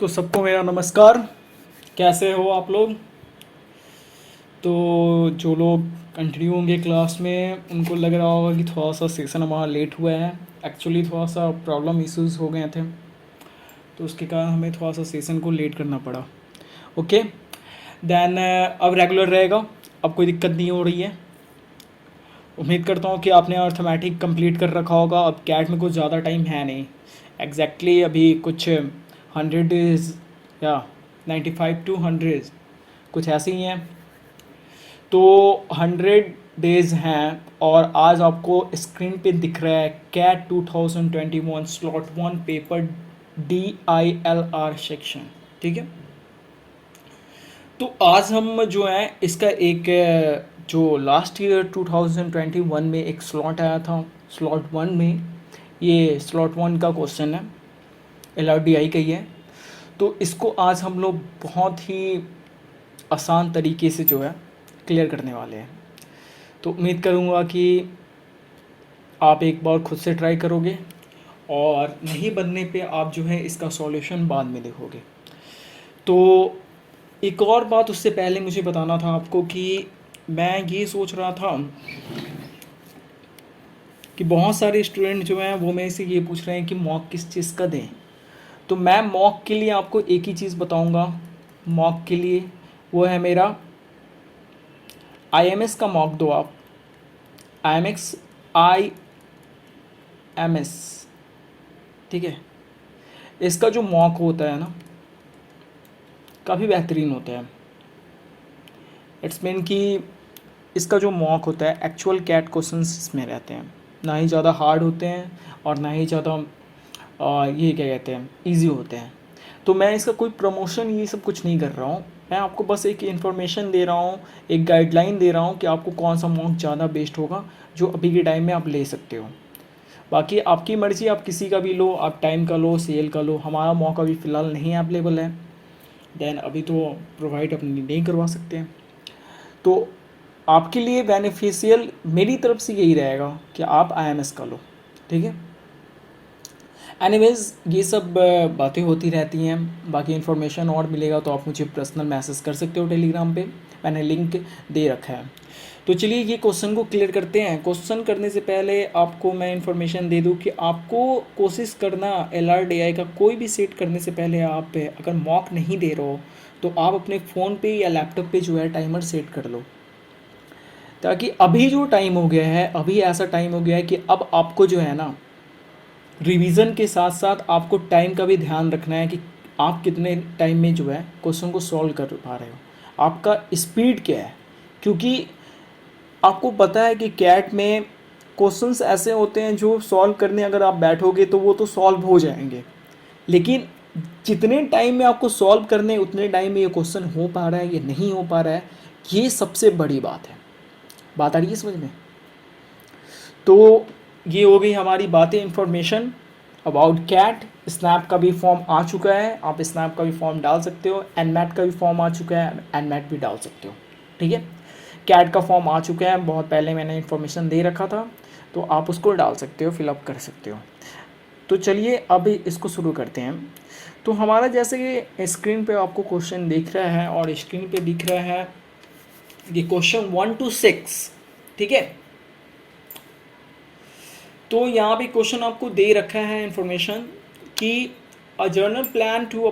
तो सबको मेरा नमस्कार। कैसे हो आप लोग? तो जो लोग कंटिन्यू होंगे क्लास में उनको लग रहा होगा कि थोड़ा सा सेशन हमारा लेट हुआ है। एक्चुअली थोड़ा सा प्रॉब्लम इश्यूज हो गए थे, तो उसके कारण हमें थोड़ा सा सेशन को लेट करना पड़ा। ओके देन अब रेगुलर रहेगा। अब कोई दिक्कत नहीं हो रही है। उम्मीद करता हूँ कि आपने अर्थमेटिक कंप्लीट कर रखा होगा। अब कैट में कुछ ज़्यादा टाइम है नहीं। अभी कुछ 100 डेज या 95 to 100 कुछ ऐसे ही हैं। तो 100 डेज हैं और आज आपको स्क्रीन पे दिख रहा है CAT 2021 slot 1 paper DILR section. ठीक है। तो आज हम जो है इसका एक जो लास्ट ईयर 2021 में एक स्लॉट आया था, स्लॉट 1 में ये स्लॉट 1 का क्वेश्चन है, LRDI का ही है। तो इसको आज हम लोग बहुत ही आसान तरीके से जो है क्लियर करने वाले हैं। तो उम्मीद करूँगा कि आप एक बार खुद से ट्राई करोगे और नहीं बनने पे आप जो है इसका सॉल्यूशन बाद में देखोगे। तो एक और बात उससे पहले मुझे बताना था आपको कि मैं ये सोच रहा था कि बहुत सारे स्टूडेंट जो हैं वो मेरे से ये पूछ रहे हैं कि मॉक किस चीज़ का दें। तो मैं मॉक के लिए आपको एक ही चीज़ बताऊंगा। मॉक के लिए वो है मेरा IMS का मॉक दो आप। IMS, ठीक है। इसका जो मॉक होता है ना काफ़ी बेहतरीन होता है। इट्स मीन कि इसका जो मॉक होता है एक्चुअल कैट क्वेश्चंस इसमें रहते हैं, ना ही ज़्यादा हार्ड होते हैं और ना ही ज़्यादा ये क्या कहते हैं इजी होते हैं। तो मैं इसका कोई प्रमोशन ये सब कुछ नहीं कर रहा हूँ। मैं आपको बस एक इन्फॉर्मेशन दे रहा हूँ, एक गाइडलाइन दे रहा हूँ कि आपको कौन सा मॉक ज़्यादा बेस्ट होगा जो अभी के टाइम में आप ले सकते हो। बाकी आपकी मर्ज़ी, आप किसी का भी लो, आप टाइम का लो, सेल का लो। हमारा मौका अभी फ़िलहाल नहीं अवेलेबल है, देन अभी तो प्रोवाइड अपनी नहीं करवा सकते हैं। तो आपके लिए बेनिफिशियल मेरी तरफ से यही रहेगा कि आप IMS का लो। ठीक है। एनीवेज ये सब बातें होती रहती हैं। बाकी इन्फॉर्मेशन और मिलेगा तो आप मुझे पर्सनल मैसेज कर सकते हो टेलीग्राम पे, मैंने लिंक दे रखा है। तो चलिए ये क्वेश्चन को क्लियर करते हैं। क्वेश्चन करने से पहले आपको मैं इन्फॉर्मेशन दे दूं कि आपको कोशिश करना LRDI का कोई भी सेट करने से पहले आप अगर मॉक नहीं दे रहे हो तो आप अपने फ़ोन पे या लैपटॉप पे जो है टाइमर सेट कर लो, ताकि अभी जो टाइम हो गया है, अभी ऐसा टाइम हो गया है कि अब आपको जो है ना रिवीजन के साथ साथ आपको टाइम का भी ध्यान रखना है कि आप कितने टाइम में जो है क्वेश्चन को सॉल्व कर पा रहे हो, आपका स्पीड क्या है। क्योंकि आपको पता है कि कैट में क्वेश्चंस ऐसे होते हैं जो सॉल्व करने अगर आप बैठोगे तो वो तो सॉल्व हो जाएंगे, लेकिन जितने टाइम में आपको सॉल्व करने उतने टाइम में ये क्वेश्चन हो पा रहा है या नहीं हो पा रहा है, ये सबसे बड़ी बात है। बात आ रही है समझ में? तो ये हो गई हमारी बातें, इन्फॉर्मेशन अबाउट कैट। स्नैप का भी फॉर्म आ चुका है, आप स्नैप का भी फॉर्म डाल सकते हो। एनमैट का भी फॉर्म आ चुका है, एनमैट भी डाल सकते हो। ठीक है। कैट का फॉर्म आ चुका है, बहुत पहले मैंने इन्फॉर्मेशन दे रखा था, तो आप उसको डाल सकते हो, फिलअप कर सकते हो। तो चलिए अब इसको शुरू करते हैं। तो हमारा जैसे कि स्क्रीन पे आपको क्वेश्चन दिख रहा है और स्क्रीन पे दिख रहा है ये क्वेश्चन 1 to 6। ठीक है। तो यहाँ पे क्वेश्चन आपको दे रखा है इन्फॉर्मेशन कि a journal plan to a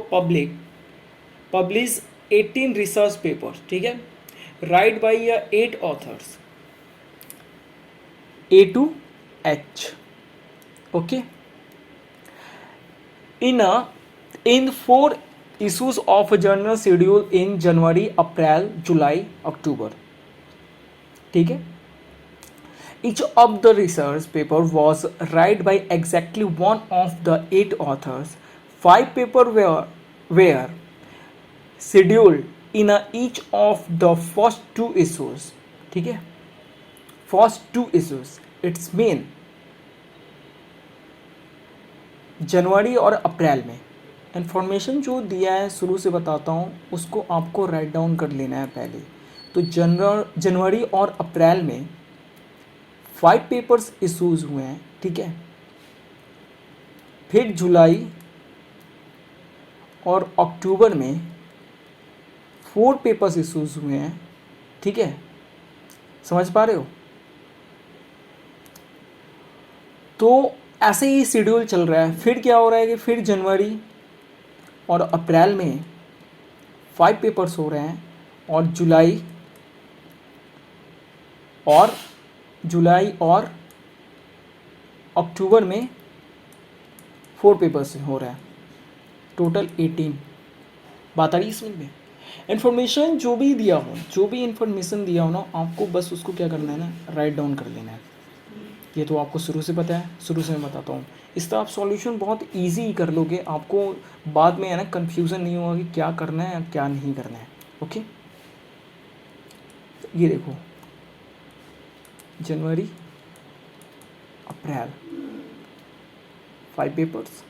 publish 18 research paper. ठीक है। Right by 8 authors A to H। Okay. In in 4 issues of a journal schedule in January, April, July, October। ठीक है। Each of the research paper was read by exactly one of the 8 authors. 5 papers were scheduled in each of the first 2 issues। ठीक है। First 2 issues it's main जनवरी और अप्रैल में। Information जो दिया है शुरू से बताता हूँ उसको आपको राइट डाउन कर लेना है पहले। तो जनवरी और अप्रैल में 5 पेपर्स इशूज़ हुए हैं। ठीक है। फिर जुलाई और अक्टूबर में 4 पेपर्स इशूज हुए हैं, ठीक है, समझ पा रहे हो। तो ऐसे ही शेड्यूल चल रहा है। फिर क्या हो रहा है कि फिर जनवरी और अप्रैल में 5 पेपर्स हो रहे हैं, और जुलाई और अक्टूबर में 4 पेपर्स हो रहा है, टोटल 18। बात आ रही है समझ में। इन्फॉर्मेशन जो भी दिया हो, जो भी इन्फॉर्मेशन दिया हो ना, आपको बस उसको क्या करना है ना, राइट डाउन कर लेना है। ये तो आपको शुरू से पता है, शुरू से मैं बताता हूँ। इस तरह आप सॉल्यूशन बहुत इजी कर लोगे, आपको बाद में है ना कन्फ्यूज़न नहीं होगा कि क्या करना है या क्या नहीं करना है। ओके, तो ये देखो, जनवरी अप्रैल 5 पेपर्स,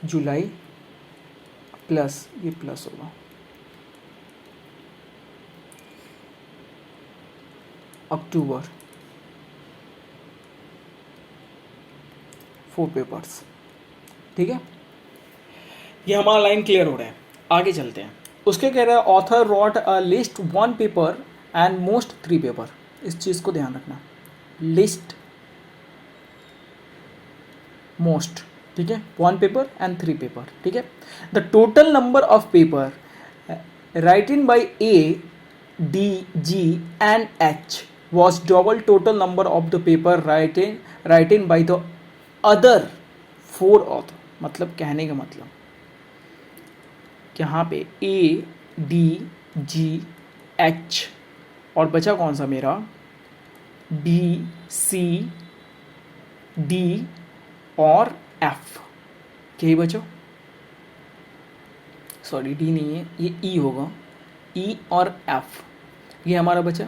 जुलाई प्लस ये प्लस होगा, अक्टूबर 4 पेपर्स, ठीक है। ये हमारा लाइन क्लियर हो रहा है। आगे चलते हैं। उसके कह रहा है author wrote a list 1 paper and most 3 paper. इस चीज़ को ध्यान रखना, लिस्ट मोस्ट, ठीक है, 1 पेपर एंड 3 पेपर, ठीक है। The total number of paper written by A, D, G and H was double total number of the paper written by the other 4 author। मतलब कहने का मतलब यहाँ पे A, D, G, H और बचा कौन सा मेरा B, C, D और F, यही बचो। सॉरी डी नहीं है, ये ई होगा, ई और एफ, ये हमारा बचा।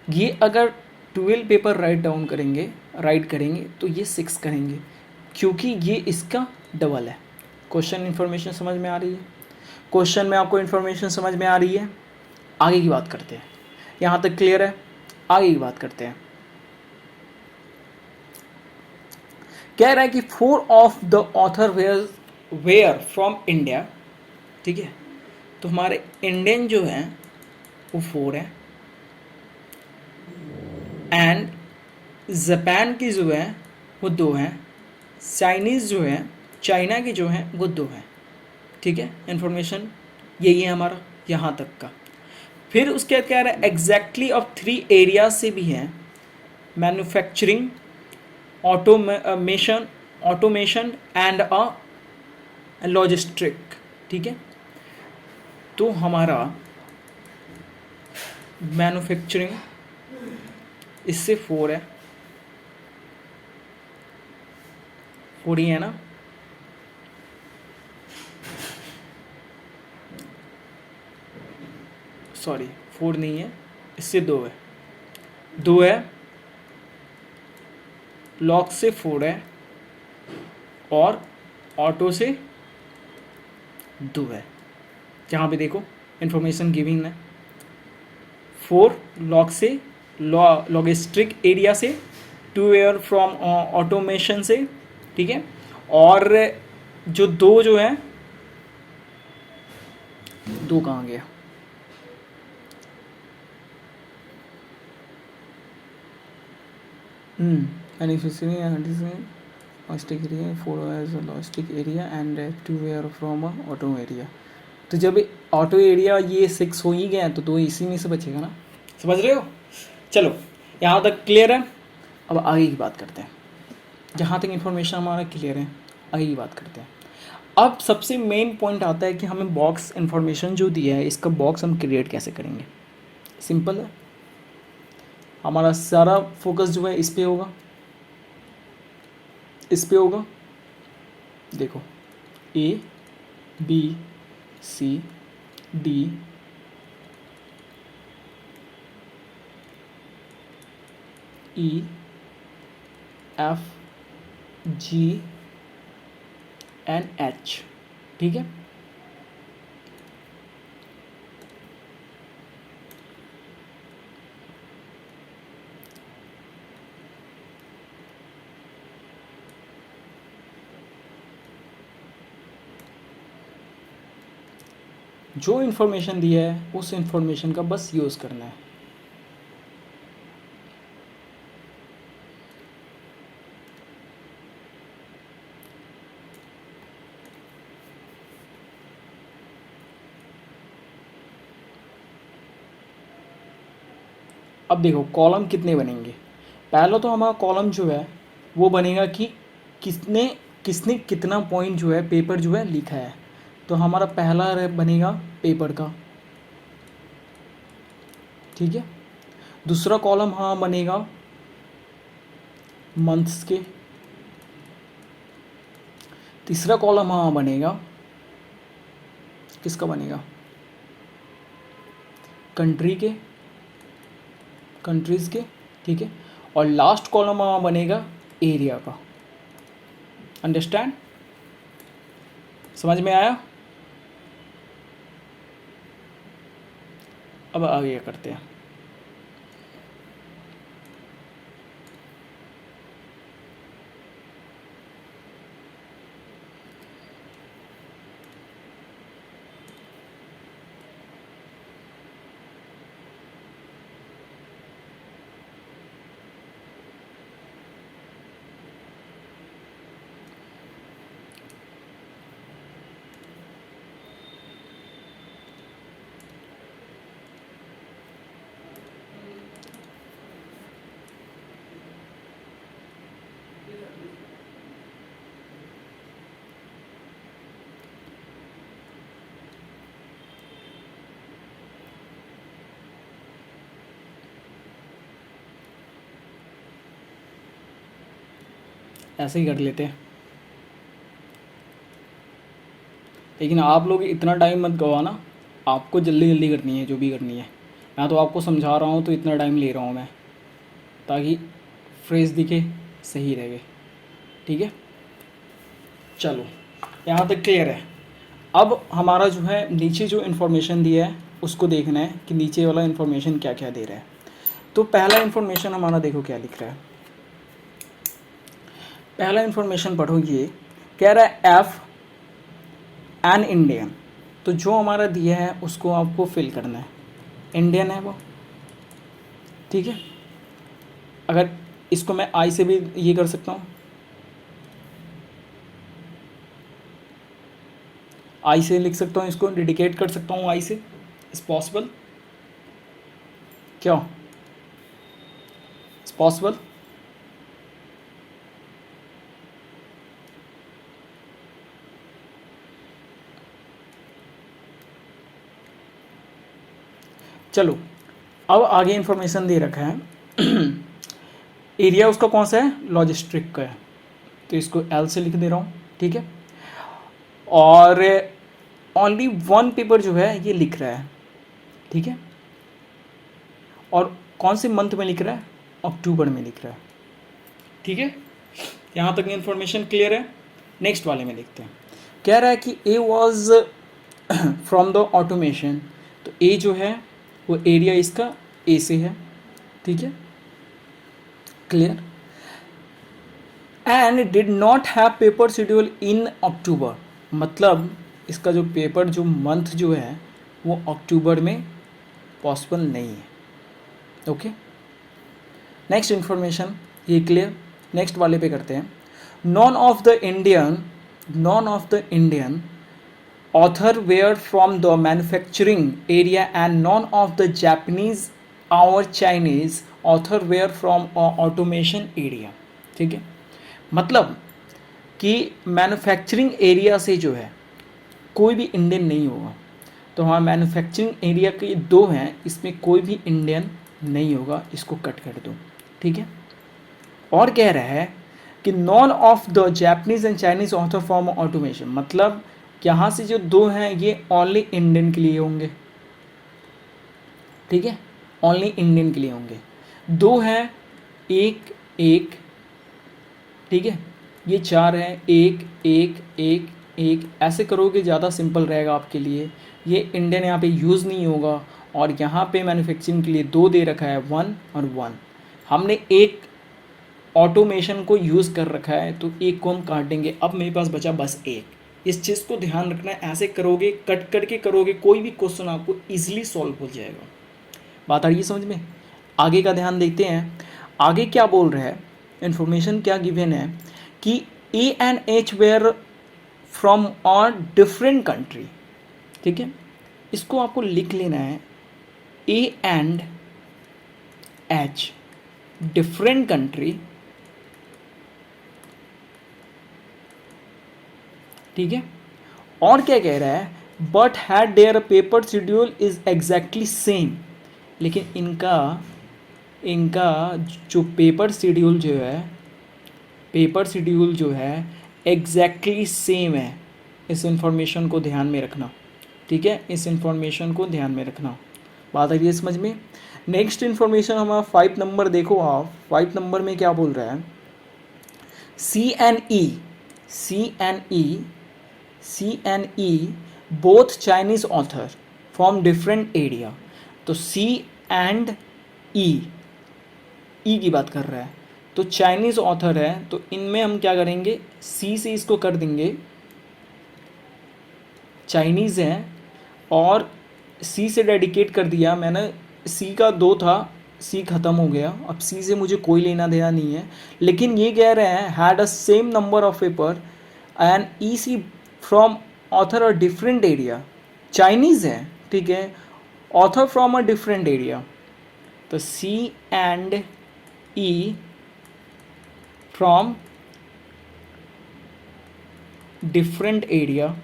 ये अगर 12 पेपर राइट करेंगे तो ये 6 करेंगे, क्योंकि ये इसका डबल है। क्वेश्चन इन्फॉर्मेशन समझ में आ रही है? क्वेश्चन में आपको इन्फॉर्मेशन समझ में आ रही है? आगे की बात करते हैं। यहाँ तक क्लियर है? आगे की बात करते हैं। कह रहा है कि 4 of the author were from India, ठीक है। तो हमारे इंडियन जो हैं वो 4 हैं, एंड जापान की जो है वो 2 हैं, चाइनीज़ जो है, चाइना की जो है वो 2 हैं, ठीक है। इन्फॉर्मेशन यही है हमारा यहाँ तक का। फिर उसके बाद क्या रहा है, एग्जैक्टली ऑफ 3 एरियाज से भी हैं, मैन्युफैक्चरिंग, ऑटोमेशन एंड लॉजिस्टिक, ठीक है। तो हमारा मैन्युफैक्चरिंग इससे 4 है, 4 ही है ना। सॉरी 4 नहीं है, इससे 2 है, 2 है, लॉक से 4 है और ऑटो से 2 है। यहाँ पे देखो इन्फॉर्मेशन गिविंग है, 4 लॉक से, लॉजिस्टिक एरिया से, 2 एयर फ्रॉम ऑटोमेशन से, ठीक है। और जो 2 जो है, 2 कहाँ गया, logistic area, 4 as logistic area and 2 are from auto area. तो जब ऑटो एरिया ये 6 हो ही गए हैं तो 2 इसी में से बचेगा ना, समझ रहे हो। चलो यहाँ तक क्लियर है। अब आगे की बात करते हैं। जहाँ तक इन्फॉर्मेशन हमारा क्लियर है, आगे की बात करते हैं। अब सबसे मेन पॉइंट आता है कि हमें बॉक्स इन्फॉर्मेशन जो दिया है, इसका बॉक्स हम क्रिएट कैसे करेंगे। सिंपल है, हमारा सारा फोकस जो है इस पे होगा, इस पे होगा। देखो A, B, C, D, E, F, G and H, ठीक है। जो इन्फॉर्मेशन दिया है उस इन्फॉर्मेशन का बस यूज़ करना है। अब देखो कॉलम कितने बनेंगे। पहला तो हमारा कॉलम जो है वो बनेगा कि किसने किसने कितना पॉइंट जो है पेपर जो है लिखा है। तो हमारा पहला बनेगा पेपर का, ठीक है। दूसरा कॉलम हाँ बनेगा मंथ्स के। तीसरा कॉलम हाँ बनेगा किसका बनेगा, कंट्रीज़ के, ठीक है। और लास्ट कॉलम हाँ बनेगा एरिया का। अंडरस्टैंड, समझ में आया। अब आगे करते हैं। ऐसे ही कर लेते हैं, लेकिन आप लोग इतना टाइम मत गवाना। आपको जल्दी जल्दी करनी है जो भी करनी है। मैं तो आपको समझा रहा हूँ तो इतना टाइम ले रहा हूँ मैं, ताकि फ्रेज दिखे, सही रहे, ठीक है। चलो यहाँ तक क्लियर है। अब हमारा जो है नीचे जो इन्फॉर्मेशन दिया है उसको देखना है कि नीचे वाला इन्फॉर्मेशन क्या क्या दे रहा है। तो पहला इन्फॉर्मेशन हमारा देखो क्या लिख रहा है। पहला इन्फॉर्मेशन पढ़ो, ये कह रहा है एफ एन इंडियन। तो जो हमारा दिया है उसको आपको फिल करना है, इंडियन है वो, ठीक है। अगर इसको मैं आई से भी ये कर सकता हूँ, आई से लिख सकता हूँ, इसको डेडिकेट कर सकता हूँ आई से, इज पॉसिबल, क्या इज पॉसिबल। चलो अब आगे इन्फॉर्मेशन दे रखा है। एरिया उसका कौन सा है, लॉजिस्टिक का है, तो इसको एल से लिख दे रहा हूँ, ठीक है। और ओनली वन पेपर जो है ये लिख रहा है, ठीक है। और कौन से मंथ में लिख रहा है, अक्टूबर में लिख रहा है, ठीक है। यहाँ तक इन्फॉर्मेशन क्लियर है। नेक्स्ट वाले में देखते हैं। कह रहा है कि ए वॉज फ्रॉम द ऑटोमेशन। तो ए जो है वो एरिया इसका ए से है, ठीक है, clear. And did not have paper schedule in October. मतलब इसका जो पेपर जो मंथ जो है वो अक्टूबर में पॉसिबल नहीं है, ओके। नेक्स्ट इन्फॉर्मेशन ये क्लियर। नेक्स्ट वाले पे करते हैं। None of the Indian author were from the manufacturing area and none of the Japanese or Chinese author were from automation area, ठीक है। मतलब कि मैन्युफैक्चरिंग एरिया से जो है कोई भी इंडियन नहीं होगा। तो हाँ, मैन्युफैक्चरिंग एरिया के दो हैं, इसमें कोई भी इंडियन नहीं होगा, इसको कट कर दो, ठीक है। और कह रहा है कि none of the Japanese and Chinese author form automation. मतलब यहाँ से जो दो हैं ये ओनली इंडियन के लिए होंगे, ठीक है, ओनली इंडियन के लिए होंगे। दो हैं, एक एक, ठीक है। ये चार हैं, एक एक एक एक, ऐसे करोगे ज़्यादा सिंपल रहेगा आपके लिए। ये इंडियन यहाँ पे यूज़ नहीं होगा। और यहाँ पे मैन्युफैक्चरिंग के लिए दो दे रखा है, वन और वन। हमने एक ऑटोमेशन को यूज़ कर रखा है तो एक को हम काट देंगे। अब मेरे पास बचा बस एक, इस चीज़ को ध्यान रखना है, ऐसे करोगे कट करके करोगे कोई भी क्वेश्चन आपको इजीली सॉल्व हो जाएगा। बात आ रही है समझ में? आगे का ध्यान देखते हैं। आगे क्या बोल रहा है, इंफॉर्मेशन क्या गिवन है कि A and H were from a different country. ठीक है, इसको आपको लिख लेना है, A and H different country. ठीक है, और क्या कह रहा है, but had their paper schedule is exactly same. लेकिन इनका इनका जो पेपर शेड्यूल जो है एग्जैक्टली सेम है। इस इंफॉर्मेशन को ध्यान में रखना। ठीक है, इस इंफॉर्मेशन को ध्यान में रखना। बात आ रही है समझ में? नेक्स्ट इंफॉर्मेशन हमारा 5 नंबर देखो आप। 5 नंबर में क्या बोल रहा है, C and E both Chinese author from different area. तो सी एंड ई की बात कर रहा है, तो चाइनीज ऑथर है, तो इनमें हम क्या करेंगे, सी से इसको कर देंगे, चाइनीज़ है और सी से डेडिकेट कर दिया मैंने। सी का 2 था, सी ख़त्म हो गया, अब सी से मुझे कोई लेना देना नहीं है। लेकिन ये कह रहे हैं had a same number of paper and E C from author a different area. Chinese है, ठीक है, author from a different area, तो C and E from different area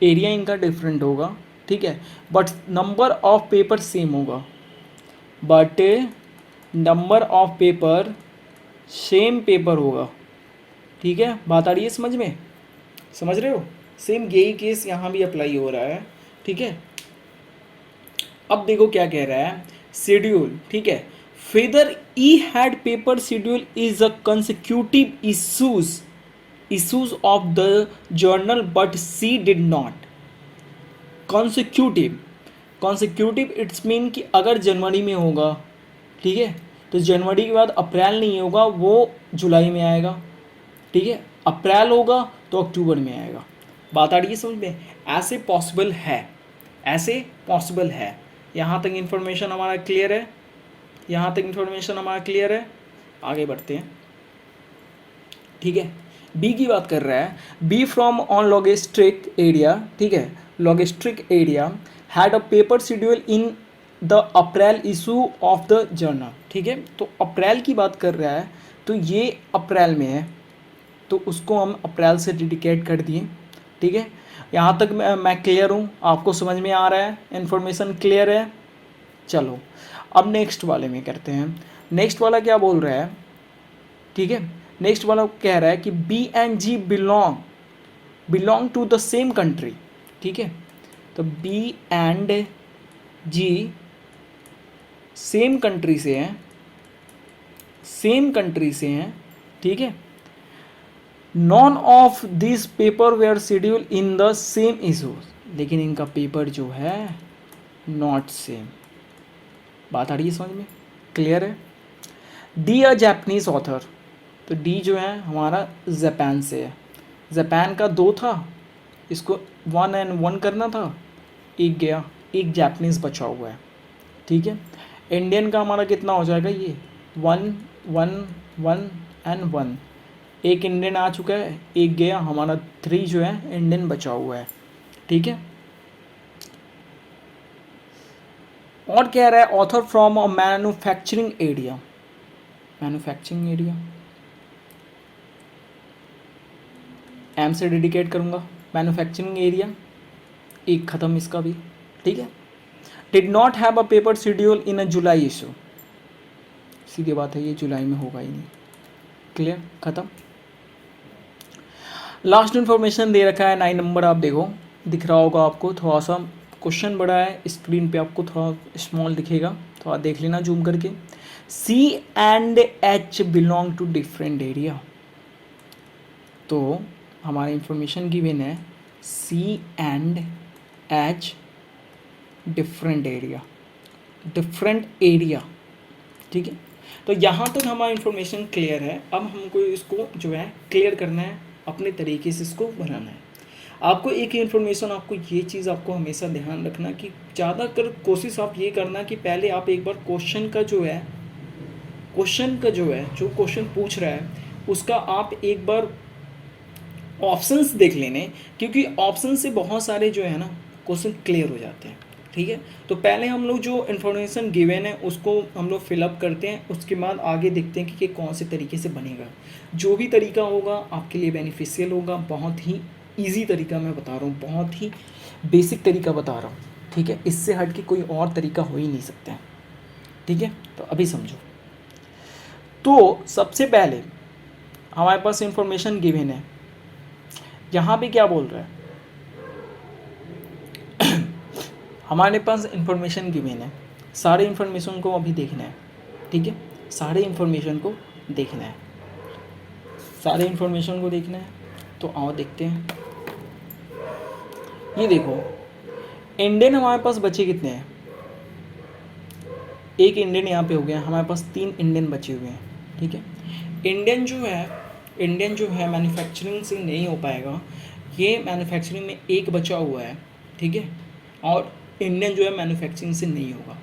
इनका डिफरेंट होगा। ठीक है, but number of paper same होगा, but number of paper same paper होगा। ठीक है, बात आ रही है समझ में? समझ रहे हो? सेम यही केस यहाँ भी अप्लाई हो रहा है। ठीक है, अब देखो क्या कह रहा है, शेड्यूल। ठीक है, feather E had paper schedule is a consecutive issues of the journal but she did not। consecutive it's mean कि अगर जनवरी में होगा, ठीक है, तो जनवरी के बाद अप्रैल नहीं होगा, वो जुलाई में आएगा। ठीक है, अप्रैल होगा तो अक्टूबर में आएगा। बात आ रही है समझ में? ऐसे पॉसिबल है। यहाँ तक इन्फॉर्मेशन हमारा क्लियर है। आगे बढ़ते हैं। ठीक है, बी की बात कर रहा है, B from on logistic area. ठीक है, logistic area had a paper schedule in the April issue of the journal. ठीक है, तो अप्रैल की बात कर रहा है, तो ये अप्रैल में है, तो उसको हम अप्रैल से डेडिकेट कर दिए। ठीक है, यहाँ तक मैं क्लियर हूँ, आपको समझ में आ रहा है, इन्फॉर्मेशन क्लियर है? चलो अब नेक्स्ट वाले में करते हैं। नेक्स्ट वाला क्या बोल रहा है, ठीक है, नेक्स्ट वाला कह रहा है कि B and G belong to the same country. ठीक है, तो B and G same country से हैं। ठीक है, none of this paper were schedule in the same issues. लेकिन इनका पेपर जो है नॉट सेम। बात आ रही है समझ में? क्लियर है? डी अ जापानीज ऑथर, तो डी जो है हमारा जापान से है। जापान का 2 था, इसको 1 and 1 करना था, एक गया, एक जापानीज़ बचा हुआ है। ठीक है, इंडियन का हमारा कितना हो जाएगा, ये 1 1 1 and 1, एक इंडियन आ चुका है, एक गया, हमारा 3 जो है इंडियन बचा हुआ है। ठीक है, और कह रहा है author from a manufacturing area. M से डेडिकेट करूँगा, मैन्युफैक्चरिंग एरिया, एक ख़त्म इसका भी। ठीक है, did not have a paper schedule in a July issue. सीधी बात है, ये जुलाई में होगा ही नहीं। क्लियर, ख़त्म। लास्ट इन्फॉर्मेशन दे रखा है 9 नंबर, आप देखो, दिख रहा होगा आपको, थोड़ा सा क्वेश्चन बड़ा है, स्क्रीन पे आपको थोड़ा स्मॉल दिखेगा, थोड़ा देख लेना जूम करके। C and H belong to different area. तो हमारा इंफॉर्मेशन गिवन है C and H different area. ठीक है, तो यहाँ तक हमारा इंफॉर्मेशन क्लियर है। अब हमको इसको जो है क्लियर करना है अपने तरीके से इसको बनाना है। आपको एक इन्फॉर्मेशन, आपको ये चीज़ आपको हमेशा ध्यान रखना कि ज़्यादातर कोशिश आप ये करना कि पहले आप एक बार क्वेश्चन का जो है जो क्वेश्चन पूछ रहा है उसका आप एक बार ऑप्शंस देख लेने, क्योंकि ऑप्शन से बहुत सारे जो है ना क्वेश्चन क्लियर हो जाते हैं। ठीक है, तो पहले हम लोग जो इन्फॉर्मेशन गिवन है उसको हम लोग फिलअप करते हैं, उसके बाद आगे देखते हैं कि कौन से तरीके से बनेगा। जो भी तरीका होगा आपके लिए बेनिफिशियल होगा। बहुत ही ईजी तरीका मैं बता रहा हूँ, बहुत ही बेसिक तरीका बता रहा हूँ। ठीक है, इससे हट के कोई और तरीका हो ही नहीं सकता है। ठीक है, तो अभी समझो। तो सबसे पहले हमारे पास इंफॉर्मेशन गिवन है, यहाँ पे क्या बोल रहा है, हमारे पास इंफॉर्मेशन गिवन है, सारे इंफॉर्मेशन को अभी देखना है। ठीक है, सारे इंफॉर्मेशन को देखना है, सारे इंफॉर्मेशन को देखना है। तो आओ देखते हैं। ये देखो, इंडियन हमारे पास बचे कितने हैं, एक इंडियन यहाँ पे हो गया, हमारे पास 3 इंडियन बचे हुए हैं। ठीक है, इंडियन जो है मैन्युफैक्चरिंग से नहीं हो पाएगा, ये मैन्युफैक्चरिंग में एक बचा हुआ है। ठीक है, और इंडियन जो है मैन्युफैक्चरिंग से नहीं होगा।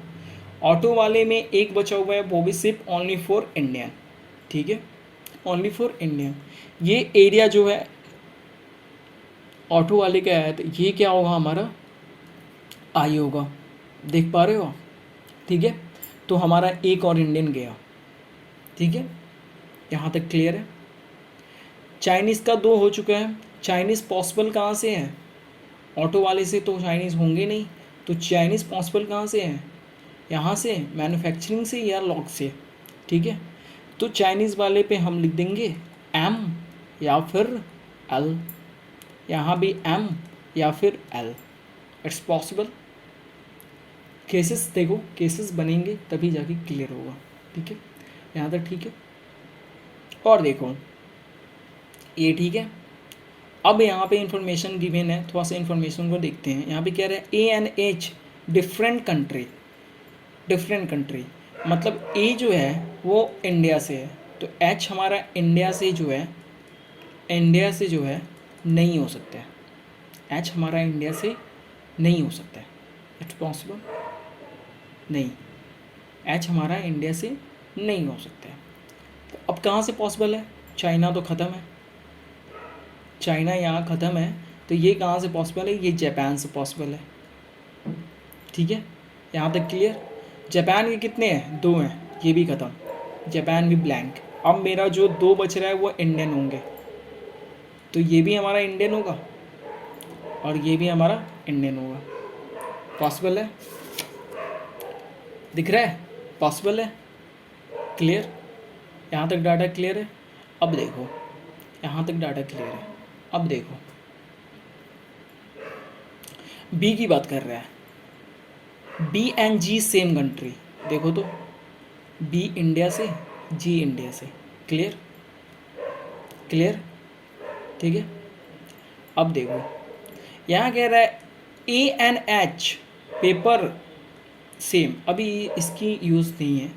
ऑटो वाले में एक बचा हुआ है, वो भी सिर्फ ओनली फॉर इंडियन। ठीक है, ओनली फॉर इंडियन। ये एरिया जो है ऑटो वाले का है, तो ये क्या होगा हमारा, आई होगा, देख पा रहे हो आप। ठीक है, तो हमारा एक और इंडियन गया। ठीक है, यहाँ तक क्लियर है। चाइनीज़ का 2 हो चुका है। चाइनीज़ पॉसिबल कहाँ से है, ऑटो वाले से तो चाइनीज़ होंगे नहीं, तो चाइनीज़ पॉसिबल कहाँ से है, यहाँ से, मैन्युफैक्चरिंग से या लॉक से। ठीक है, तो चाइनीज़ वाले पे हम लिख देंगे M या फिर L, यहाँ भी M या फिर L, इट्स पॉसिबल। केसेस देखो, केसेस बनेंगे तभी जाके क्लियर होगा। ठीक है, यहाँ तक ठीक है। और देखो ये ठीक है। अब यहाँ पे इंफॉर्मेशन गिवन है, थोड़ा सा इंफॉर्मेशन को देखते हैं। यहाँ पे क्या रहा है, ANH डिफरेंट कंट्री, मतलब A जो है वो इंडिया से है, तो H हमारा इंडिया से जो है नहीं हो सकता है। H हमारा इंडिया से नहीं हो सकता है, इट्स पॉसिबल नहीं, H हमारा इंडिया से नहीं हो सकता है। तो अब कहाँ से पॉसिबल है, चाइना तो ख़त्म है, चाइना यहाँ ख़त्म है, तो ये कहाँ से पॉसिबल है, ये जापान से पॉसिबल है। ठीक है, यहाँ तक क्लियर। जापान के कितने हैं, 2 हैं, ये भी ख़त्म, जापान भी ब्लैंक। अब मेरा जो 2 बच रहा है वो इंडियन होंगे, तो ये भी हमारा इंडियन होगा और ये भी हमारा इंडियन होगा। पॉसिबल है, दिख रहा है, पॉसिबल है, क्लियर। यहाँ तक डाटा क्लियर है। अब देखो, यहाँ तक डाटा क्लियर है। अब देखो, बी की बात कर रहा है, B and G same country. देखो तो, बी इंडिया से, जी इंडिया से, क्लियर। ठीक है, अब देखो यहाँ कह रहा है ANH पेपर सेम, अभी इसकी यूज़ नहीं है,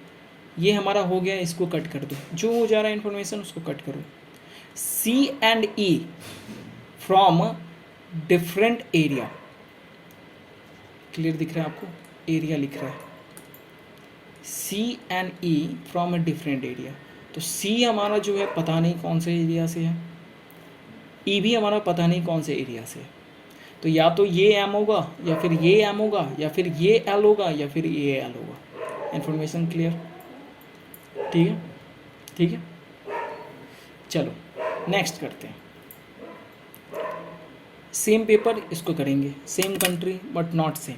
ये हमारा हो गया, इसको कट कर दो, जो हो जा रहा है इन्फॉर्मेशन उसको कट करो। C&E from different area, clear दिख रहा है आपको, एरिया लिख रहा है, C&E from a different area. तो C हमारा जो है पता नहीं कौन से एरिया से है, E भी हमारा पता नहीं कौन से एरिया से है, तो या तो ये M होगा या फिर ये M होगा या फिर ये L होगा या फिर ये L होगा। इन्फॉर्मेशन क्लियर, ठीक है। चलो नेक्स्ट करते हैं, सेम पेपर, इसको करेंगे, same country but not same.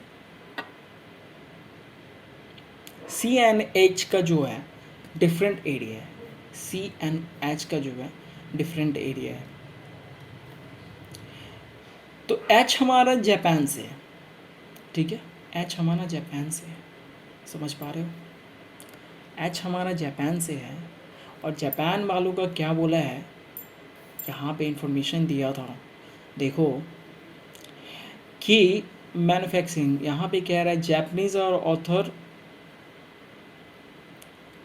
CNH का जो है डिफरेंट एरिया है, CNH का जो है डिफरेंट एरिया है, तो H हमारा जापान से है। ठीक है, H हमारा जापान से है, समझ पा रहे हो, H हमारा जापान से है। और जापान वालों का क्या बोला है, यहाँ पे इंफॉर्मेशन दिया था, देखो कि मैन्युफैक्चरिंग, यहाँ पे कह रहा है जापानीज और ऑथर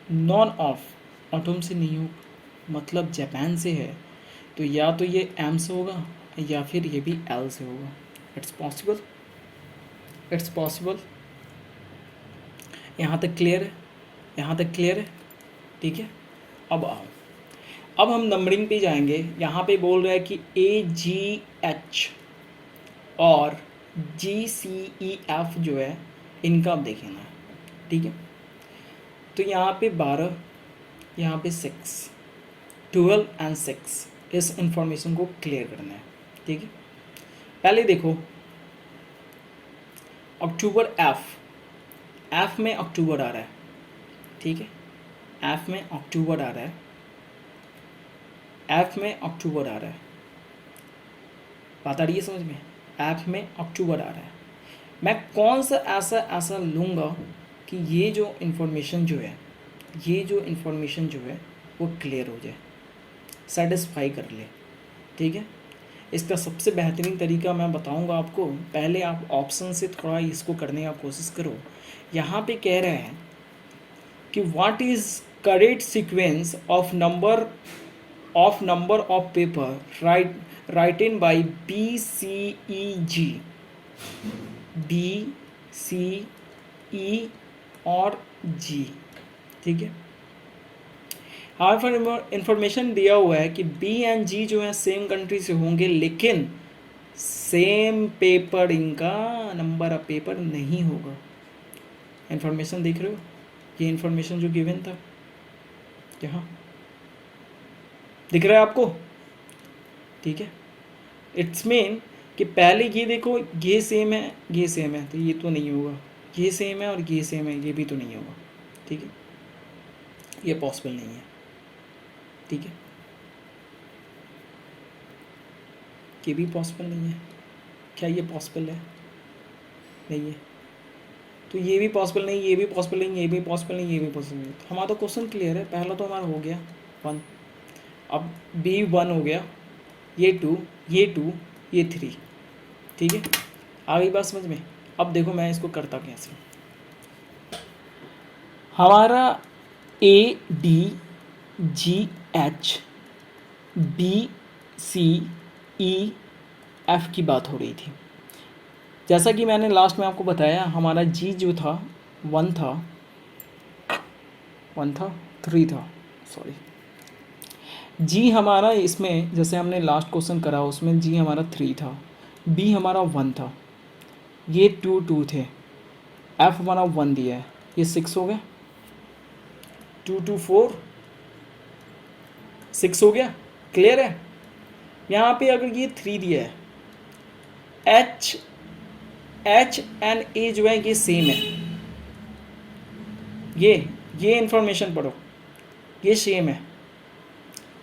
नॉन ऑफ, ऑटोम से नहीं हो, मतलब जापान से है, तो या तो ये M से होगा या फिर ये भी L से होगा। It's possible, it's possible. यहाँ तक क्लियर है, यहाँ तक क्लियर है, ठीक है। अब आओ, अब हम नंबरिंग पे जाएंगे। यहाँ पे बोल रहा है कि AGH और GCEF जो है इनका अब देखेना है, ठीक है। तो यहाँ पे 12, यहाँ पे 6, 12 एंड 6 इस इंफॉर्मेशन को क्लियर करना है, ठीक है। पहले देखो अक्टूबर, एफ में अक्टूबर आ रहा है, ठीक है। एफ में अक्टूबर आ रहा है, एफ में अक्टूबर आ रहा है, बात आ रही है समझ में। एफ में अक्टूबर आ रहा है। मैं कौन सा ऐसा लूँगा कि ये जो इन्फॉर्मेशन जो है, ये जो इन्फॉर्मेशन जो है वो क्लियर हो जाए, सेटिस्फाई कर ले, ठीक है। इसका सबसे बेहतरीन तरीका मैं बताऊंगा आपको। पहले आप ऑप्शन से थोड़ा इसको करने का कोशिश करो। यहाँ पे कह रहे हैं कि what is correct sequence of number of paper written by BCEG, BCE और G, ठीक है। हाउएवर इंफॉर्मेशन दिया हुआ है कि B एंड G जो है सेम कंट्री से होंगे, लेकिन सेम पेपर इनका नंबर ऑफ पेपर नहीं होगा। इंफॉर्मेशन देख रहे हो, ये इंफॉर्मेशन जो गिवन था यहाँ दिख रहा है आपको, ठीक है। इट्स मीन कि पहले ये देखो, ये सेम है, ये सेम है, तो ये तो नहीं होगा। ये सेम है और ये सेम है, ये भी तो नहीं होगा, ठीक है। ये पॉसिबल नहीं है, ठीक है। ये भी पॉसिबल नहीं है। क्या ये पॉसिबल है? नहीं है। तो ये भी पॉसिबल नहीं, ये भी पॉसिबल नहीं, ये भी पॉसिबल नहीं, ये भी पॉसिबल नहीं। तो हमारा तो क्वेश्चन क्लियर है। पहला तो हमारा हो गया 1, अब B 1 हो गया, ये 2, ये 2, ये 3, ठीक है। आ गई बात समझ में। अब देखो मैं इसको करता कैसे। हमारा ADGH BCEF की बात हो रही थी। जैसा कि मैंने लास्ट में आपको बताया, हमारा G जो था 1 था, 3 था, सॉरी। G हमारा इसमें, जैसे हमने लास्ट क्वेश्चन करा उसमें G हमारा 3 था, B हमारा 1 था, ये 2 थे, F हमारा 1 दिया है, ये 6 हो गया, 2 2 4 6 हो गया। क्लियर है। यहाँ पे अगर ये 3 दिया है, H एंड A जो है ये सेम है, ये इंफॉर्मेशन पढ़ो, ये सेम है,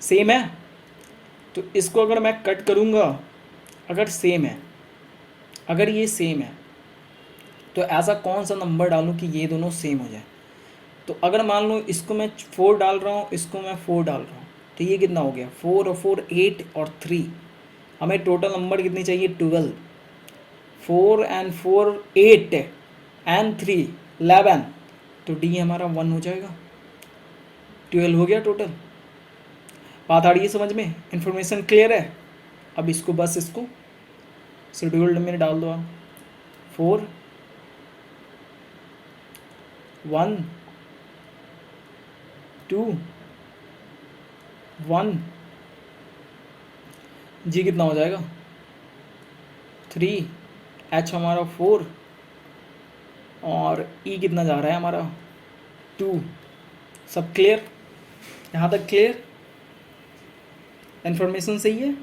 सेम है। तो इसको अगर मैं कट करूँगा, अगर सेम है, अगर ये सेम है, तो ऐसा कौन सा नंबर डालूँ कि ये दोनों सेम हो जाए। तो अगर मान लो इसको मैं 4 डाल रहा हूँ, इसको मैं 4 डाल रहा हूँ, तो ये कितना हो गया, 4 और 4 8 और 3, हमें टोटल नंबर कितनी चाहिए 12, 4 एंड 4 8 एंड 3 11, तो D हमारा 1 हो जाएगा, 12 हो गया टोटल। बात आ रही है समझ में, इन्फॉर्मेशन क्लियर है। अब इसको बस इसको शेड्यूल्ड में डाल दो आप, 4 1 2 1, G कितना हो जाएगा 3, H हमारा 4 और E कितना जा रहा है हमारा 2। सब क्लियर, यहाँ तक क्लियर, इन्फॉर्मेशन सही है,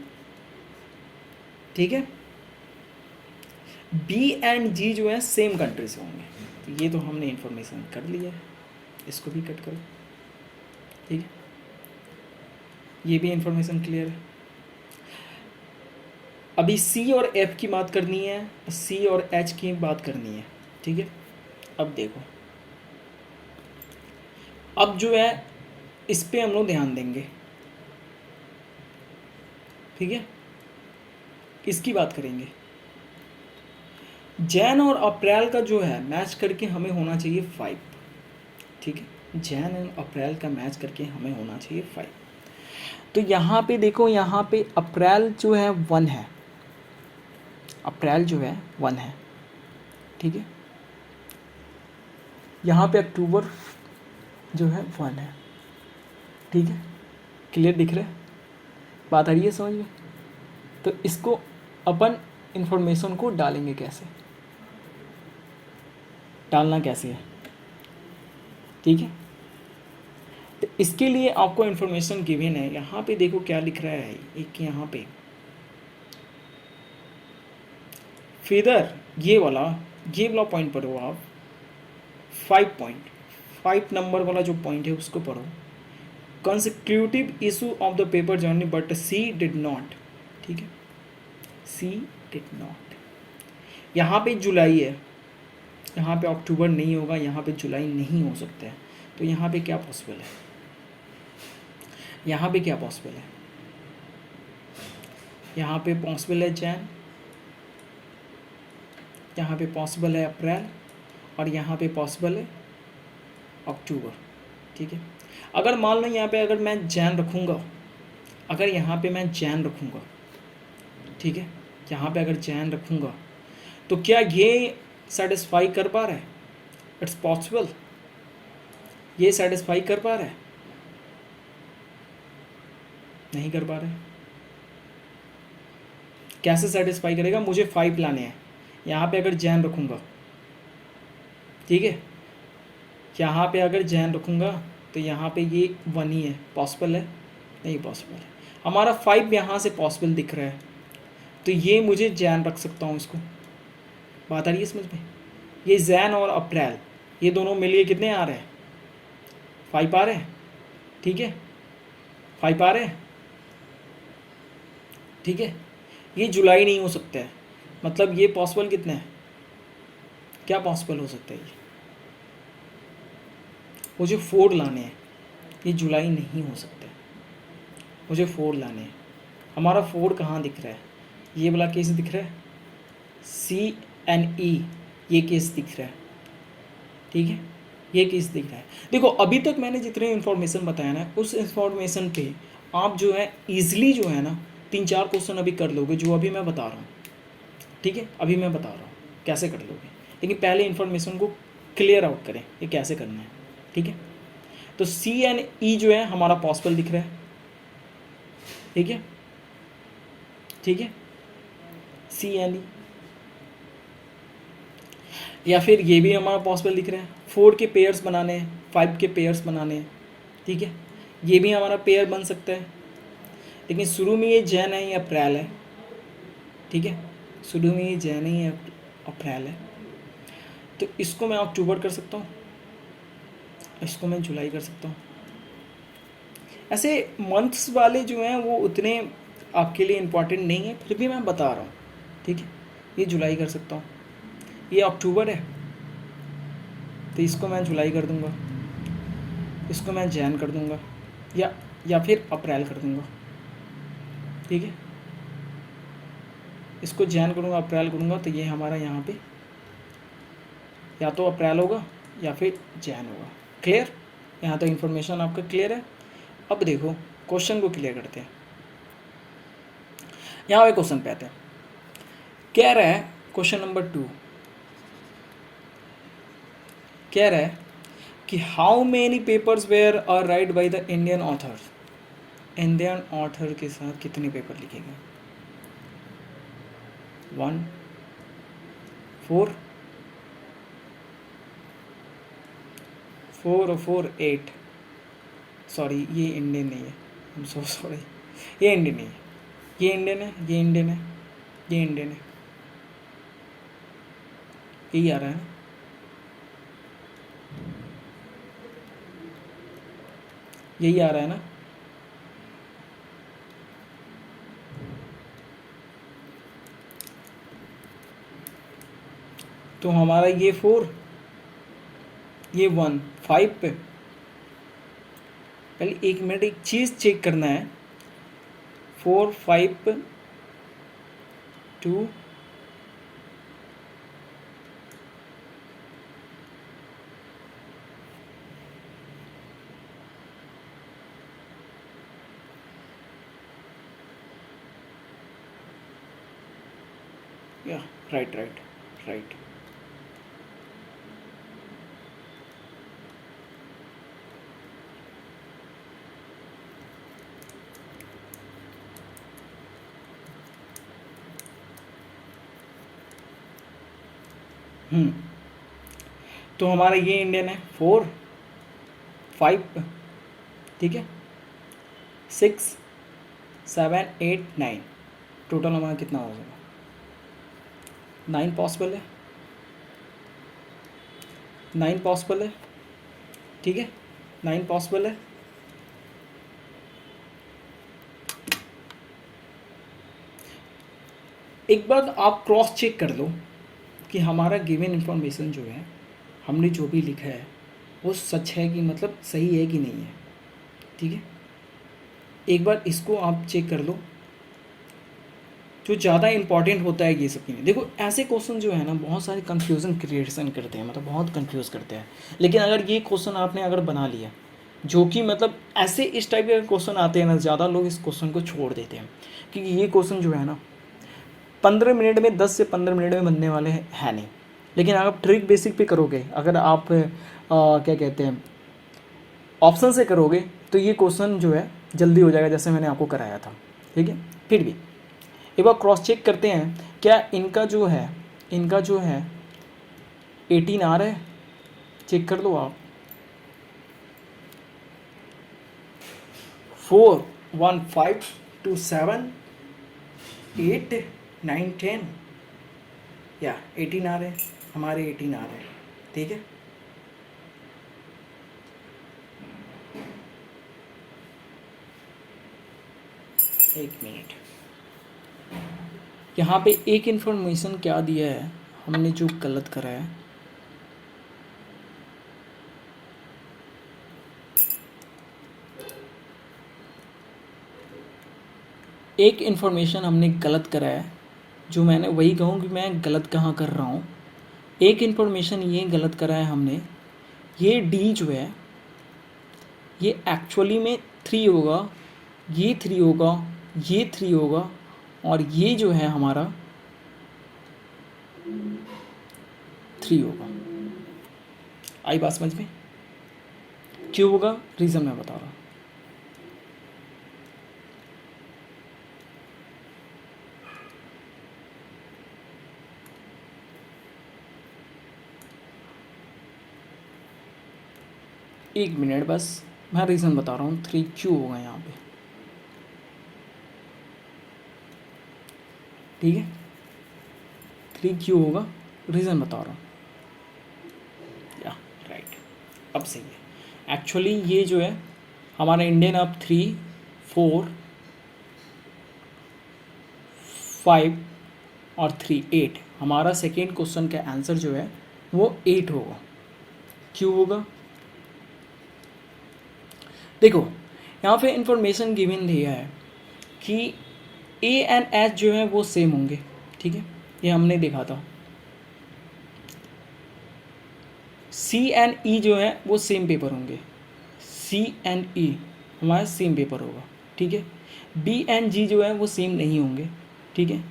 ठीक है। B एंड G जो है सेम कंट्री से होंगे, तो ये तो हमने इन्फॉर्मेशन कर लिया है, इसको भी कट करो, ठीक है। ये भी इन्फॉर्मेशन क्लियर है। अभी C और F की बात करनी है, C और H की बात करनी है, ठीक है। अब देखो, अब जो है इस पे हम लोग ध्यान देंगे, ठीक है। किसकी बात करेंगे, जैन और अप्रैल का जो है मैच करके हमें होना चाहिए 5, ठीक है। जैन एंड अप्रैल का मैच करके हमें होना चाहिए 5। तो यहाँ पे देखो, यहाँ पे अप्रैल जो है 1 है, अप्रैल जो है 1 है, ठीक है। यहाँ पे अक्टूबर जो है 1 है, ठीक है। क्लियर दिख रहा है, बात आ रही है समझ में। तो इसको अपन इंफॉर्मेशन को डालेंगे कैसे, डालना कैसे है, ठीक है। तो इसके लिए आपको इन्फॉर्मेशन गिवन है। यहाँ पे देखो क्या लिख रहा है, एक यहाँ पे फिदर, ये वाला पॉइंट पढ़ो आप, 5 नंबर वाला जो पॉइंट है उसको पढ़ो। Consecutive issue of the paper journey but C did not, ठीक है, सी डिड नॉट। यहाँ पे जुलाई है, यहाँ पे अक्टूबर नहीं होगा, यहाँ पे जुलाई नहीं हो सकता है। तो यहाँ पे क्या पॉसिबल है, यहाँ पे क्या पॉसिबल है, यहाँ पे पॉसिबल है जैन, यहाँ पे पॉसिबल है अप्रैल, और यहाँ पे पॉसिबल है अक्टूबर, ठीक है। अगर मान लो यहाँ पे अगर मैं जैन रखूँगा, अगर यहाँ पे मैं जैन रखूँगा, ठीक है, यहाँ पे अगर जैन रखूँगा तो क्या ये सेटिस्फाई कर पा रहा है, इट्स पॉसिबल, ये सेटिस्फाई कर पा रहा है, नहीं कर पा रहा है। कैसे सेटिस्फाई करेगा, मुझे 5 लाने हैं, यहाँ पे अगर जैन रखूँगा, ठीक है, यहाँ पे अगर जैन रखूँगा तो यहाँ पे ये 1 ही है, पॉसिबल है, नहीं पॉसिबल है। हमारा 5 यहाँ से पॉसिबल दिख रहा है, तो ये मुझे जैन रख सकता हूँ इसको, बात आ रही है समझ में। ये जैन और अप्रैल ये दोनों मिलिए कितने आ रहे हैं, 5 आ रहे हैं, ठीक है, 5 आ रहे हैं, ठीक है। ये जुलाई नहीं हो सकता है, मतलब ये पॉसिबल कितने हैं, क्या पॉसिबल हो सकता है, ये मुझे 4 लाने हैं, ये जुलाई नहीं हो सकता है, मुझे 4 लाने हैं। हमारा 4 कहाँ दिख रहा है, ये वाला केस दिख रहा है, CNE ये केस दिख रहा है, ठीक है, ये केस दिख रहा है। देखो अभी तक मैंने जितने इन्फॉर्मेशन बताया ना, उस इन्फॉर्मेशन पे आप जो है ईजिली जो है ना 3-4 क्वेश्चन अभी कर लोगे, जो अभी मैं बता रहा हूँ, ठीक है, अभी मैं बता रहा हूँ कैसे कर लोगे। लेकिन पहले इन्फॉर्मेशन को क्लियर आउट करें ये कैसे करना है, ठीक है। तो CNE जो है हमारा पॉसिबल दिख रहा है, ठीक है, ठीक है, CNE, या फिर ये भी हमारा पॉसिबल दिख रहा है, 4 के पेयर्स बनाने हैं, 5 के पेयर्स बनाने हैं, ठीक है, ये भी हमारा पेयर बन सकता है। लेकिन शुरू में ये जैन है, ये अप्रैल है, ठीक है, शुरू में ये जैन है, ये अप्रैल है, तो इसको मैं अक्टूबर कर सकता हूँ, इसको मैं जुलाई कर सकता हूँ। ऐसे मंथ्स वाले जो हैं वो उतने आपके लिए इम्पोर्टेंट नहीं है, फिर भी मैं बता रहा हूँ, ठीक है। ये जुलाई कर सकता हूँ, ये अक्टूबर है तो इसको मैं जुलाई कर दूँगा, इसको मैं जैन कर दूँगा, या फिर अप्रैल कर दूँगा, ठीक है। इसको जैन करूँगा, अप्रैल करूँगा, तो ये हमारा यहाँ पे या तो अप्रैल होगा या फिर जैन होगा। क्लियर, यहाँ तक इन्फॉर्मेशन आपका क्लियर है। अब देखो क्वेश्चन को क्लियर करते हैं। यहाँ पे क्वेश्चन पे आते हैं, कह रहा है क्वेश्चन नंबर 2 कह रहा है कि how many papers were are right by the Indian author, Indian author के साथ कितने पेपर लिखे गए, 1, 4 और 4 8, सॉरी ये इंडियन नहीं है, आई एम सो सॉरी, ये इंडियन नहीं है, ये इंडियन है, ये इंडियन है, ये इंडियन है, यही आ रहा है ना, यही आ रहा है ना। तो हमारा ये 4, ये 1, 5 पे पहले 1 मिनट एक चीज़ चेक करना है, 4 5 2 1 या राइट राइट राइट। तो हमारा ये इंडियन है 4 5, ठीक है, 6 7 8 9, टोटल हमारा कितना हो जाएगा? 9 पॉसिबल है, 9 पॉसिबल है, ठीक है, 9 पॉसिबल है। एक बार आप क्रॉस चेक कर लो कि हमारा गिवन इंफॉर्मेशन जो है, हमने जो भी लिखा है वो सच है कि मतलब सही है कि नहीं है, ठीक है। एक बार इसको आप चेक कर लो। जो ज़्यादा इंपॉर्टेंट होता है ये सब चीज़ें, देखो ऐसे क्वेश्चन जो है ना बहुत सारे कन्फ्यूज़न क्रिएशन करते हैं, मतलब बहुत कंफ्यूज करते हैं। लेकिन अगर ये क्वेश्चन आपने अगर बना लिया, जो कि मतलब ऐसे इस टाइप के क्वेश्चन आते हैं ना, ज़्यादा लोग इस क्वेश्चन को छोड़ देते हैं, क्योंकि ये क्वेश्चन जो है ना 15 मिनट में 10 से 15 मिनट में बनने वाले हैं नहीं। लेकिन अगर आप ट्रिक बेसिक पे करोगे, अगर आप क्या कहते हैं ऑप्शन से करोगे, तो ये क्वेश्चन जो है जल्दी हो जाएगा, जैसे मैंने आपको कराया था, ठीक है। फिर भी एक बार क्रॉस चेक करते हैं, क्या इनका जो है 18 आ रहा है, चेक कर लो आप। 4 1 5 2 7 8 9 10, या 18 आ रहे हैं, हमारे 18 आ रहे हैं, ठीक है। एक मिनट, यहाँ पे एक इन्फॉर्मेशन क्या दिया है हमने जो गलत करा है, एक इन्फॉर्मेशन हमने गलत करा है, जो मैंने वही कहूँ कि मैं गलत कहाँ कर रहा हूँ। एक इन्फॉर्मेशन ये गलत करा है हमने, ये डी जो है ये एक्चुअली में 3 होगा, ये 3 होगा, ये 3 होगा, और ये जो है हमारा 3 होगा। आई बात समझ में? क्यों होगा, रीज़न मैं बता रहा हूँ। एक मिनट बस, मैं रीज़न बता रहा हूँ। 3 क्यों होगा यहाँ पे, ठीक है। 3 क्यों होगा, रीज़न बता रहा हूँ। या राइट, अब सही है। एक्चुअली ये जो है हमारा इंडियन अब 3 4 5 और 3 8, हमारा सेकेंड क्वेश्चन का आंसर जो है वो 8 होगा। क्यों होगा, देखो यहाँ पे इंफॉर्मेशन गिवन दिया है कि ए एंड एच जो है वो सेम होंगे, ठीक है, ये हमने देखा था। सी एंड ई जो है वो सेम पेपर होंगे, सी एंड ई हमारा सेम पेपर होगा, ठीक है। बी एंड जी जो है वो सेम नहीं होंगे, ठीक है।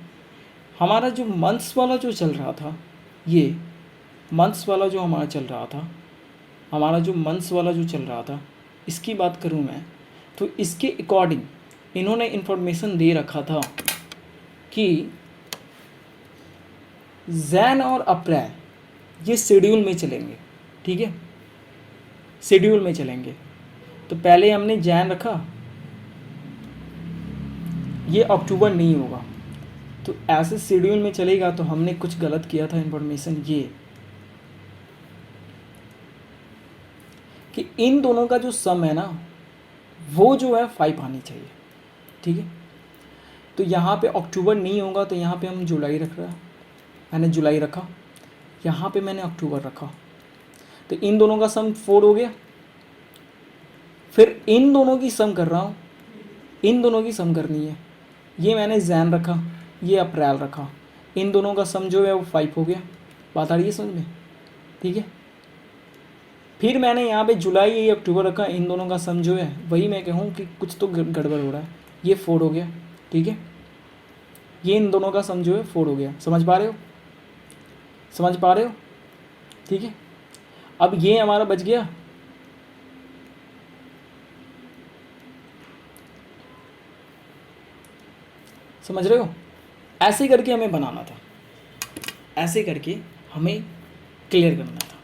हमारा जो मंथ्स वाला जो चल रहा था, ये मंथ्स वाला जो हमारा चल रहा था, हमारा जो मंथ्स वाला जो चल रहा था, इसकी बात करूँ मैं, तो इसके अकॉर्डिंग इन्होंने इन्फॉर्मेशन दे रखा था कि जैन और अप्रैल ये शेड्यूल में चलेंगे, ठीक है, शेड्यूल में चलेंगे। तो पहले हमने जैन रखा, ये अक्टूबर नहीं होगा, तो ऐसे शेड्यूल में चलेगा, तो हमने कुछ गलत किया था इन्फॉर्मेशन ये कि इन दोनों का जो सम है ना वो जो है 5 आनी चाहिए, ठीक है। तो यहाँ पे अक्टूबर नहीं होगा, तो यहाँ पे हम जुलाई रख रहा है, मैंने जुलाई रखा, यहाँ पे मैंने अक्टूबर रखा, तो इन दोनों का सम 4 हो गया। फिर इन दोनों की सम कर रहा हूँ, इन दोनों की सम करनी है, ये मैंने जैन रखा, ये अप्रैल रखा, इन दोनों का सम जो है वो 5 हो गया। बात आ रही है समझ में, ठीक है। फिर मैंने यहाँ पे जुलाई ये अक्टूबर रखा, इन दोनों का सम जो है वही मैं कहूँ कि कुछ तो गड़बड़ हो रहा है, ये 4 हो गया, ठीक है। ये इन दोनों का सम जो है 4 हो गया। समझ पा रहे हो? समझ पा रहे हो? ठीक है, अब ये हमारा बच गया। समझ रहे हो? ऐसे करके हमें बनाना था, ऐसे करके हमें क्लियर करना था।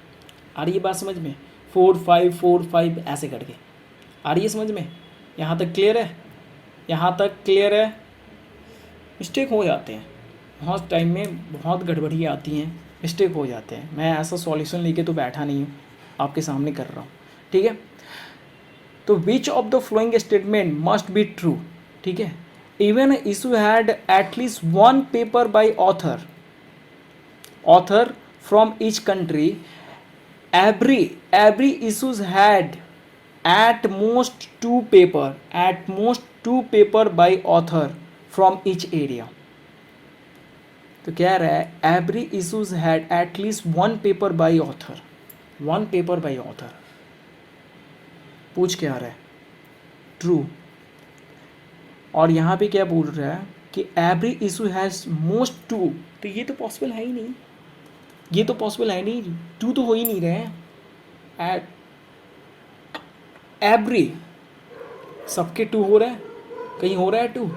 आ रही है बात समझ में? 4 5 4 5 ऐसे करके आ रही है समझ में? यहाँ तक क्लियर है? यहाँ तक क्लियर है? मिस्टेक हो जाते हैं बहुत टाइम में, बहुत गड़बड़ी आती हैं, मिस्टेक हो जाते हैं। मैं ऐसा सॉल्यूशन लेके तो बैठा नहीं हूँ, आपके सामने कर रहा हूँ। ठीक है, तो विच of the following statement must be true? ठीक है, even issue had at least one paper by author from each country. Every issues had at most two paper by author from each area. तो क्या रहा है, every issues had at least one paper by author, one paper by author. पूछ क्या रहा है? True. और यहाँ पे क्या बोल रहा है कि every issue has most two, तो ये तो पॉसिबल है ही नहीं, ये तो पॉसिबल है नहीं, टू तो हो ही नहीं रहे हैं। एट एवरी सबके टू हो रहा है, कहीं हो रहा है टू?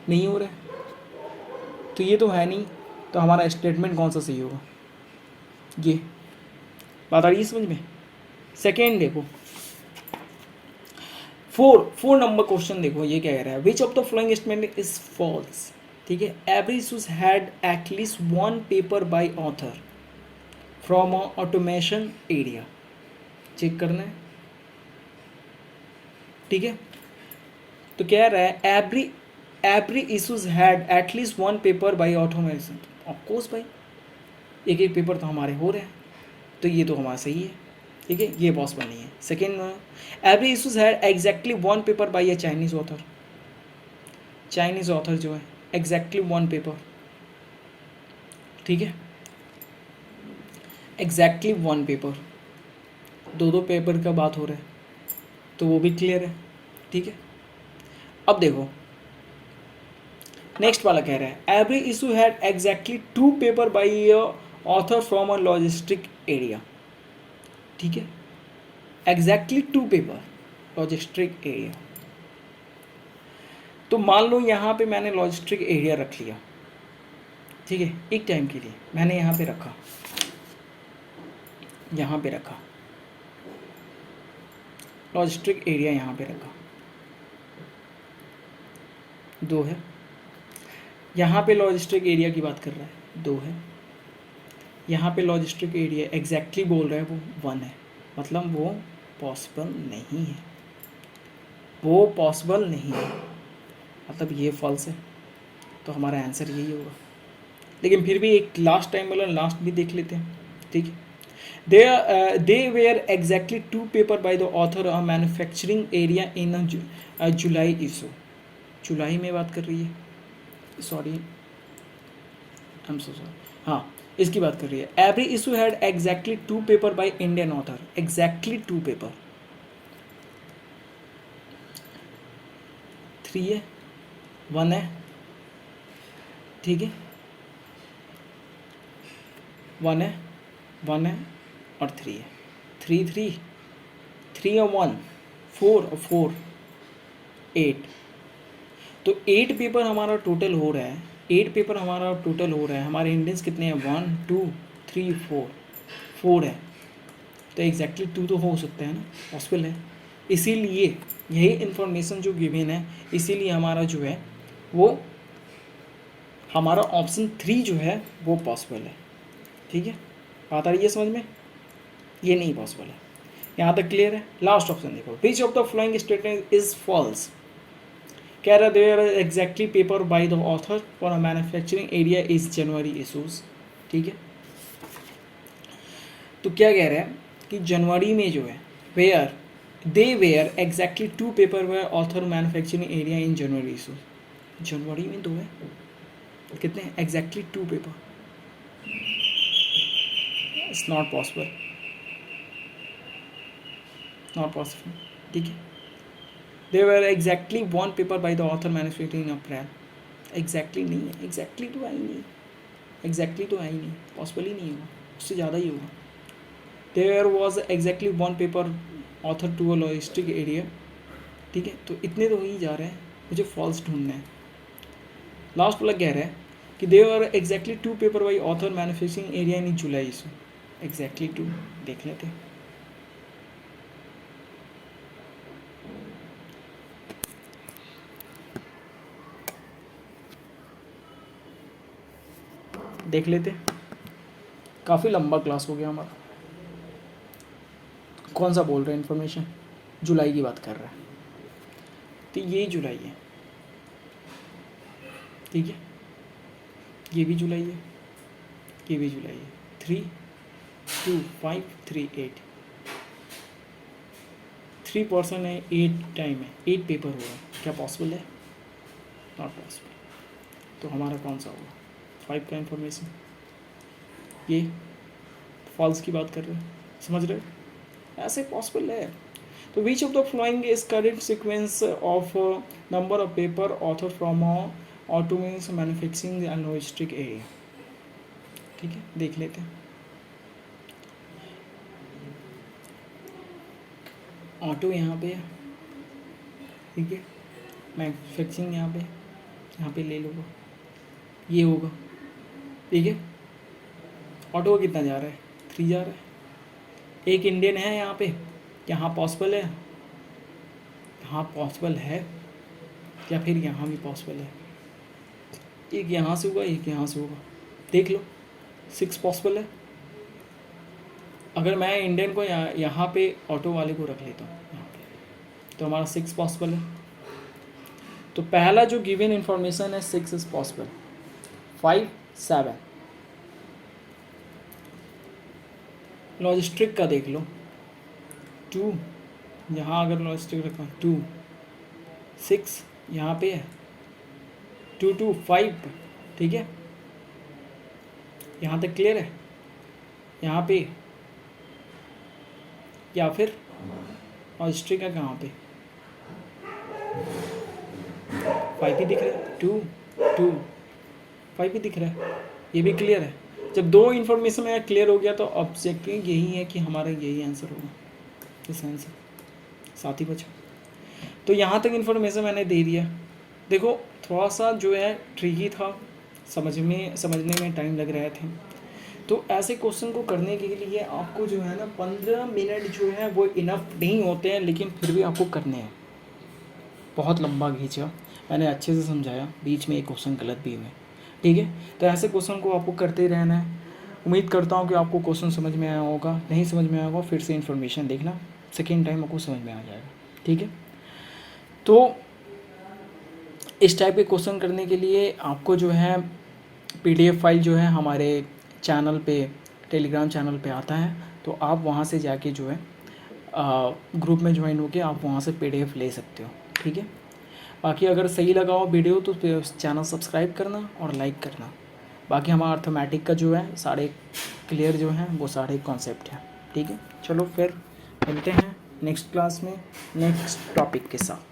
नहीं हो रहा है, तो ये तो है नहीं। तो हमारा स्टेटमेंट कौन सा सही होगा? ये बात आ रही है समझ में? सेकेंड देखो, 4 नंबर क्वेश्चन देखो, ये क्या कह रहा है, which of the following statement is false? ठीक है, every issues had at least one paper by author from automation area. Check करना है। ठीक है, तो कह रहा है every issues had at least one paper by automation. Of course भाई, एक एक पेपर तो हमारे हो रहे हैं, तो ये तो हमारा सही है। ठीक है, ये पॉसिबल नहीं है। Second, every issues had exactly one paper by a Chinese author. Chinese author जो है एग्जैक्टली वन पेपर, ठीक है, एग्जैक्टली वन पेपर, दो पेपर का बात हो रहा है, तो वो भी क्लियर है। ठीक है, अब देखो नेक्स्ट वाला कह रहा है every issue had exactly two paper by author from a logistic area. ठीक है, exactly two paper logistic area. तो मान लो यहाँ पे मैंने लॉजिस्टिक एरिया रख लिया, ठीक है, एक टाइम के लिए मैंने यहाँ पे रखा, यहाँ पे रखा लॉजिस्टिक एरिया, यहाँ पे रखा, दो है। यहाँ पे लॉजिस्टिक एरिया की बात कर रहा है, दो है। यहाँ पे लॉजिस्टिक एरिया एग्जैक्टली बोल रहा है वो वन है, मतलब वो पॉसिबल नहीं है, वो पॉसिबल नहीं है, मतलब ये फॉल्स है। तो हमारा आंसर यही होगा। लेकिन फिर भी एक लास्ट टाइम वाला लास्ट भी देख लेते हैं। ठीक है, they were exactly two paper by the author of manufacturing area in a July issue। जुलाई में बात कर रही है, sorry I am so sorry, हाँ इसकी बात कर रही है। Every issue had exactly two paper by Indian author, exactly two paper, 3 है, 1 है, ठीक है, 1 है, 1 है और 3 है, 3 और 1, 4 और 4, 8। तो 8 पेपर हमारा टोटल हो रहा है, 8 पेपर हमारा टोटल हो रहा है। हमारे इंडियंस कितने हैं? 1 2 3 4, 4 है। तो एग्जैक्टली 2 तो हो सकता है ना, पॉसिबल है। इसीलिए यही इन्फॉर्मेशन जो गिवन है, इसीलिए हमारा जो है वो हमारा ऑप्शन 3 जो है वो पॉसिबल है। ठीक है, बात आ रही है समझ में? ये नहीं पॉसिबल है। यहाँ तक क्लियर है? लास्ट ऑप्शन देखो, which of the following statement is false? कह रहा there exactly paper by the author for a manufacturing area is January issues. ठीक है, तो क्या कह रहा है कि जनवरी में जो है where they were exactly two paper by author manufacturing area in January issues. जनवरी में 2 है, कितने? Exactly 2 paper, it's not possible, not possible. ठीक है, they were exactly one paper by the author manuscript in April। Exactly नहीं है, exactly तो आई नहीं, एग्जैक्टली तो आई नहीं, पॉसिबल ही नहीं होगा, उससे ज़्यादा ही होगा। There was exactly one paper author to a logistic area, ठीक है, तो इतने तो हो ही जा रहे हैं, मुझे फॉल्स ढूंढना है। लास्ट वाला कह रहा है कि there are exactly two paper by author manufacturing area in July issue, exactly two देख लेते हैं। देख लेते, काफ़ी लंबा क्लास हो गया हमारा। कौन सा बोल रहे हैं इन्फॉर्मेशन, जुलाई की बात कर रहा है, तो ये जुलाई है, ठीक है, ये भी जुलाई है, ये भी जुलाई है। 3, 2, 5, 3, 8, 3% है, 8 टाइम है, 8 पेपर होगा, क्या पॉसिबल है? Not possible. तो हमारा कौन सा होगा? 5 का इंफॉर्मेशन, ये फॉल्स की बात कर रहे हैं, समझ रहे हो? ऐसे पॉसिबल है। तो विच of the following is correct sequence of number of paper author from auto means manufacturing and logistic area, ठीक है, देख लेते हैं। ऑटो यहाँ पे है, ठीक है, मैन्युफैक्चरिंग यहाँ पे ले लो, ये होगा, ठीक है। ऑटो का कितना जा रहा है? 3 जा रहा है। एक इंडियन है यहाँ पे, यहाँ पॉसिबल है, यहाँ पॉसिबल है, या फिर यहाँ भी पॉसिबल है? एक यहाँ से होगा, एक यहाँ से होगा, देख लो, 6 पॉसिबल है। अगर मैं इंडियन को यहाँ पे ऑटो वाले को रख लेता हूँ यहाँ पे, तो हमारा 6 पॉसिबल है। तो पहला जो गिवन इंफॉर्मेशन है 6 इज पॉसिबल, 5, 7। लॉजिस्टिक का देख लो, 2, यहाँ अगर लॉजिस्टिक रखा 2, 6 यहाँ पे है, 2, 2, 5, ठीक है, यहाँ तक क्लियर है। यहाँ पे या फिर लॉजिस्टिक का कहाँ पे 5 ही दिख रहा है, 2, 2, 5 ही दिख रहा है, ये भी क्लियर है। जब 2 इन्फॉर्मेशन में क्लियर हो गया तो ऑब्जेक्टिव यही है कि हमारा यही आंसर होगा, इस आंसर साथ ही बचा। तो यहाँ तक इन्फॉर्मेशन मैंने दे दिया। देखो थोड़ा सा जो है ट्रिकी था, समझने में टाइम लग रहे थे, तो ऐसे क्वेश्चन को करने के लिए आपको जो है ना 15 मिनट जो है वो इनफ नहीं होते हैं, लेकिन फिर भी आपको करने हैं। बहुत लंबा खींचा, मैंने अच्छे से समझाया, बीच में एक क्वेश्चन गलत भी हुए, ठीक है। तो ऐसे क्वेश्चन को आपको करते रहना है। उम्मीद करता हूँ कि आपको क्वेश्चन समझ में आया होगा, नहीं समझ में आया होगा फिर से इन्फॉर्मेशन देखना, सेकेंड टाइम आपको समझ में आ जाएगा, ठीक है। तो इस टाइप के क्वेश्चन करने के लिए आपको जो है PDF फाइल जो है हमारे चैनल पे, टेलीग्राम चैनल पे आता है, तो आप वहाँ से जाके जो है ग्रुप में ज्वाइन होके आप वहाँ से PDF ले सकते हो, ठीक है। बाकी अगर सही लगा हो वीडियो तो चैनल सब्सक्राइब करना और लाइक करना। बाकी हमारा अर्थमेटिक का जो है सारे क्लियर जो हैं वो सारे कॉन्सेप्ट हैं, ठीक है। चलो फिर मिलते हैं नेक्स्ट क्लास में नेक्स्ट टॉपिक के साथ।